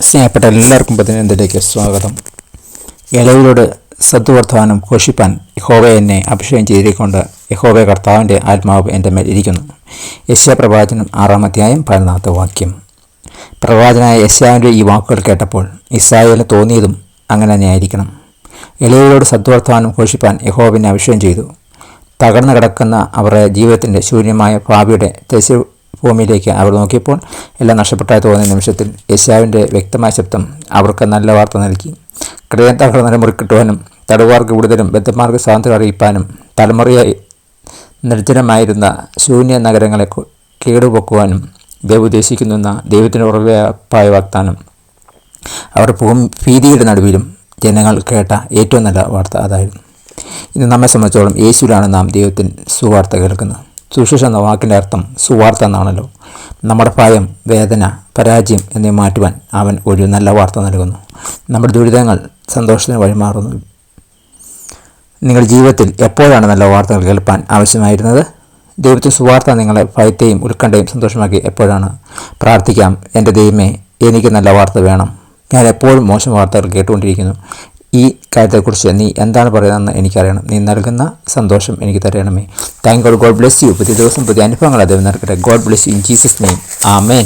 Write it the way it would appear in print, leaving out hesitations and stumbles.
സ്നേഹപ്പെട്ട എല്ലാവർക്കും പതിനൊന്നിലേക്ക് സ്വാഗതം. ഇളവിലോട് സദ്വർത്തമാനം ഘോഷിപ്പാൻ യഹോവ എന്നെ അഭിഷേകം ചെയ്തിരിക്കൊണ്ട് യഹോവ കർത്താവിൻ്റെ ആത്മാവ് എൻ്റെ മേൽ ഇരിക്കുന്നു. യെശയ്യാ പ്രവാചകൻ 6-ാം അധ്യായം 14-ാമത്തെ വാക്യം. പ്രവാചകനായ യെശയ്യാവിൻ്റെ ഈ വാക്കുകൾ കേട്ടപ്പോൾ ഇസ്രായേലിന് തോന്നിയതും അങ്ങനെ തന്നെയായിരിക്കണം. ഇളവിലോട് സദ്വർത്തമാനം ഘോഷിപ്പാൻ യഹോവ എന്നെ അഭിഷേകം ചെയ്തു. തകർന്നു കിടക്കുന്ന അവരുടെ ജീവിതത്തിൻ്റെ ശൂന്യമായ ഭാവിയുടെ ഭൂമിയിലേക്ക് അവർ നോക്കിയപ്പോൾ എല്ലാം നഷ്ടപ്പെട്ടായി തോന്നിയ നിമിഷത്തിൽ യെശയ്യാവിൻ്റെ വ്യക്തമായ ശബ്ദം അവർക്ക് നല്ല വാർത്ത നൽകി. ഹൃദയം തകർന്നവരെ മുറിക്കിട്ടുവാനും തടവുകാർക്ക് വിടുതലും ബദ്ധന്മാർക്ക് സ്വാതന്ത്ര്യം അറിയിപ്പാനും തലമുറയായി നിർജ്ജനമായിരുന്ന ശൂന്യ നഗരങ്ങളെ കേടുപൊക്കുവാനും ദൈവം ഉദ്ദേശിക്കുന്നുവെന്ന ദൈവത്തിൻ്റെ ഉറപ്പായ വാഗ്ദാനം. അവർ ഭീതിയുടെ നടുവിലും ജനങ്ങൾ കേട്ട ഏറ്റവും നല്ല വാർത്ത അതായിരുന്നു. ഇന്ന് നമ്മെ സംബന്ധിച്ചോളം യേശുവിലാണ് നാം ദൈവത്തിന് സുവാർത്ത കേൾക്കുന്നത്. സുവിശേഷം എന്ന വാക്കിൻ്റെ അർത്ഥം സുവാർത്ത എന്നാണല്ലോ. നമ്മുടെ ഭയം, വേദന, പരാജയം എന്നിവ മാറ്റുവാൻ അവൻ ഒരു നല്ല വാർത്ത നൽകുന്നു. നമ്മുടെ ദുരിതങ്ങൾ സന്തോഷത്തിന് വഴിമാറുന്നു. നിങ്ങളുടെ ജീവിതത്തിൽ എപ്പോഴാണ് നല്ല വാർത്തകൾ കേൾപ്പാൻ ആവശ്യമായിരുന്നത്? ദൈവത്തിന് സുവാർത്ത നിങ്ങളെ ഭയത്തെയും ഉത്കണ്ഠയും സന്തോഷമാക്കി എപ്പോഴാണ്? പ്രാർത്ഥിക്കാം, എൻ്റെ ദൈവമേ, എനിക്ക് നല്ല വാർത്ത വേണം. ഞാൻ എപ്പോഴും മോശം വാർത്തകൾ കേട്ടുകൊണ്ടിരിക്കുന്നു. ഈ കാര്യത്തെക്കുറിച്ച് നീ എന്താണ് പറയുന്നതെന്ന് എനിക്കറിയണം. നീ നൽകുന്ന സന്തോഷം എനിക്ക് തരണമേ. Thank God. God bless you. പുതിയ ദിവസം പുതിയ അനുഭവങ്ങൾ അദ്ദേഹം നൽകട്ടെ. God bless you in Jesus name. Amen.